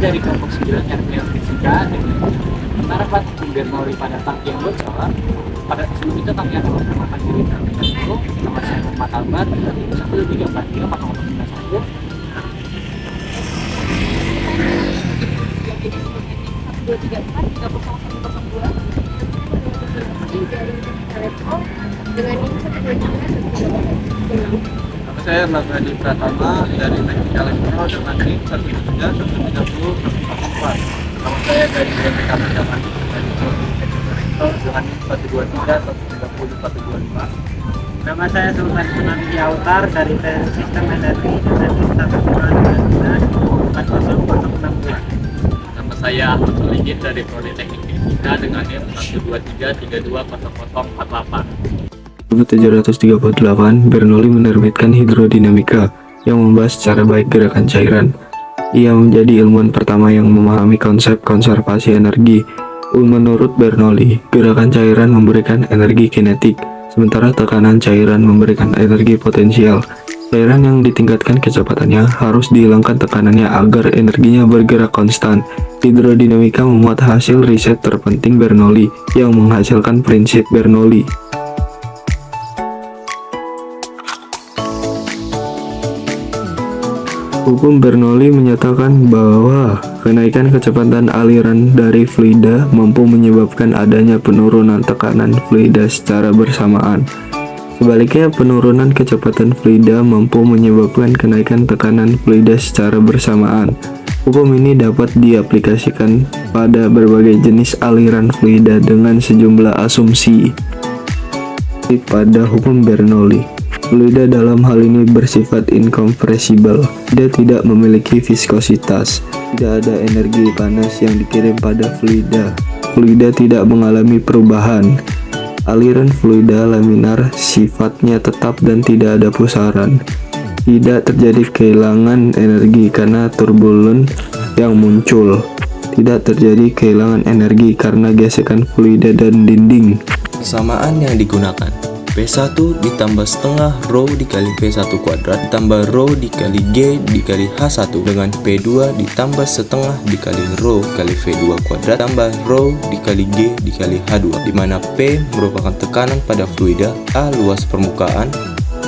dari kelompok 9 RP Fisika dengan penerapan hukum Bernoulli pada tangki yang bocor. Pada sebelum itu tangki yang akan dilintasi dulu. Nama saya Muhammad Albar, 1343401. Nama saya Bagadi Pratama dari Teknik Elektro dengan NIM 123.130.4. Nama saya dari BMK Zaman dengan NIM 123.130.425. Nama saya Sultan Sunami Autar dari Sistem Energi dengan NIM 123.40062. Nama saya Ahmad Solihin dari Politeknik Fisika dengan NIM 123.32.0048. 1738, Bernoulli menerbitkan hidrodinamika yang membahas secara baik gerakan cairan. Ia menjadi ilmuwan pertama yang memahami konsep konservasi energi. Menurut Bernoulli, gerakan cairan memberikan energi kinetik, sementara tekanan cairan memberikan energi potensial. Cairan yang ditingkatkan kecepatannya harus dihilangkan tekanannya agar energinya bergerak konstan. Hidrodinamika memuat hasil riset terpenting Bernoulli yang menghasilkan prinsip Bernoulli. Hukum Bernoulli menyatakan bahwa kenaikan kecepatan aliran dari fluida mampu menyebabkan adanya penurunan tekanan fluida secara bersamaan. Sebaliknya, penurunan kecepatan fluida mampu menyebabkan kenaikan tekanan fluida secara bersamaan. Hukum ini dapat diaplikasikan pada berbagai jenis aliran fluida dengan sejumlah asumsi. Pada hukum Bernoulli, fluida dalam hal ini bersifat incompressible. Dia tidak memiliki viskositas. Tidak ada energi panas yang dikirim pada fluida. Fluida tidak mengalami perubahan. Aliran fluida laminar sifatnya tetap dan tidak ada pusaran. Tidak terjadi kehilangan energi karena turbulen yang muncul. Tidak terjadi kehilangan energi karena gesekan fluida dan dinding. Persamaan yang digunakan P1 ditambah setengah rho dikali P1 kuadrat ditambah rho dikali G dikali H1 dengan P2 ditambah setengah dikali rho dikali V2 kuadrat tambah rho dikali G dikali H2, di mana P merupakan tekanan pada fluida, A luas permukaan,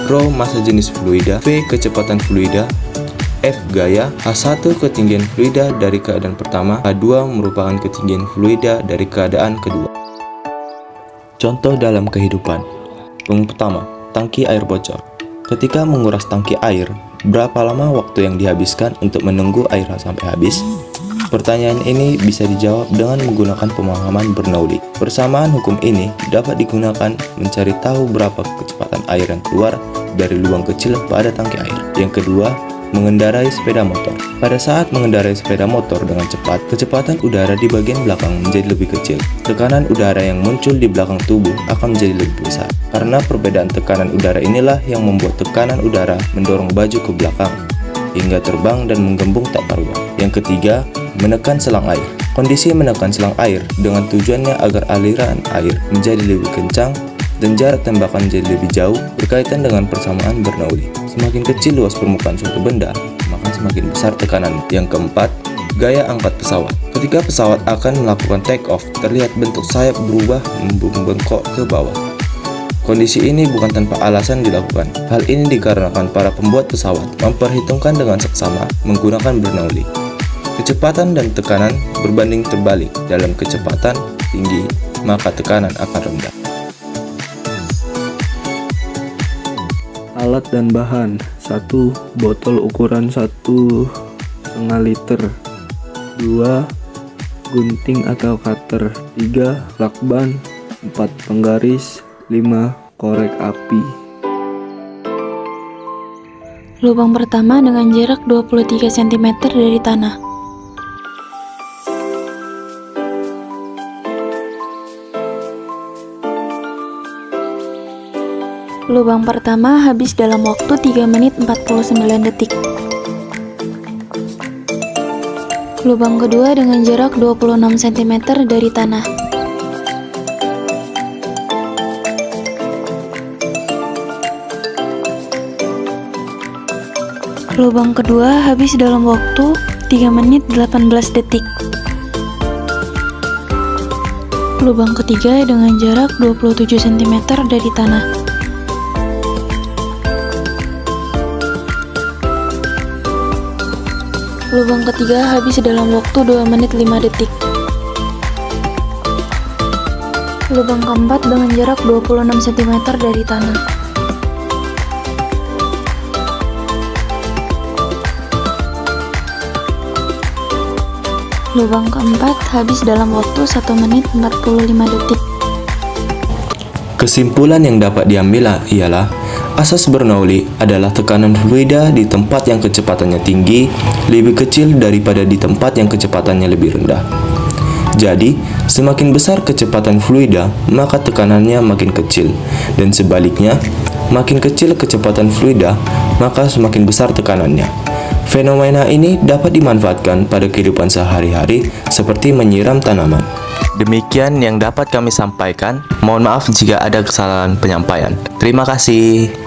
rho massa jenis fluida, V kecepatan fluida, F gaya, H1 ketinggian fluida dari keadaan pertama, H2 merupakan ketinggian fluida dari keadaan kedua. Contoh dalam kehidupan. Yang pertama, tangki air bocor. Ketika menguras tangki air, berapa lama waktu yang dihabiskan untuk menunggu air sampai habis? Pertanyaan ini bisa dijawab dengan menggunakan pemahaman Bernoulli. Persamaan hukum ini dapat digunakan mencari tahu berapa kecepatan air yang keluar dari lubang kecil pada tangki air. Yang kedua, mengendarai sepeda motor. Pada saat mengendarai sepeda motor dengan cepat, kecepatan udara di bagian belakang menjadi lebih kecil. Tekanan udara yang muncul di belakang tubuh akan menjadi lebih besar. Karena perbedaan tekanan udara inilah yang membuat tekanan udara mendorong baju ke belakang hingga terbang dan menggembung tak karuan. Yang ketiga, menekan selang air. Kondisi menekan selang air dengan tujuannya agar aliran air menjadi lebih kencang dan jarak tembakan menjadi lebih jauh berkaitan dengan persamaan Bernoulli. Semakin kecil luas permukaan suatu benda, maka semakin besar tekanan. Yang keempat, gaya angkat pesawat. Ketika pesawat akan melakukan take off, terlihat bentuk sayap berubah membengkok ke bawah. Kondisi ini bukan tanpa alasan dilakukan. Hal ini dikarenakan para pembuat pesawat memperhitungkan dengan seksama menggunakan Bernoulli. Kecepatan dan tekanan berbanding terbalik. Dalam kecepatan tinggi, maka tekanan akan rendah. Alat dan bahan. 1. Botol ukuran 1,5 liter. 2. Gunting atau cutter. 3. Lakban. 4. Penggaris. 5. Korek api. Lubang pertama dengan jarak 23 cm dari tanah. Lubang pertama habis dalam waktu 3 menit 49 detik. Lubang kedua dengan jarak 26 cm dari tanah. Lubang kedua habis dalam waktu 3 menit 18 detik. Lubang ketiga dengan jarak 27 cm dari tanah. Lubang ketiga habis dalam waktu 2 menit 5 detik. Lubang keempat dengan jarak 26 cm dari tanah. Lubang keempat habis dalam waktu 1 menit 45 detik. Kesimpulan yang dapat diambil ialah asas Bernoulli adalah tekanan fluida di tempat yang kecepatannya tinggi lebih kecil daripada di tempat yang kecepatannya lebih rendah. Jadi, semakin besar kecepatan fluida, maka tekanannya makin kecil, dan sebaliknya, makin kecil kecepatan fluida, maka semakin besar tekanannya. Fenomena ini dapat dimanfaatkan pada kehidupan sehari-hari seperti menyiram tanaman. Demikian yang dapat kami sampaikan. Mohon maaf jika ada kesalahan penyampaian. Terima kasih.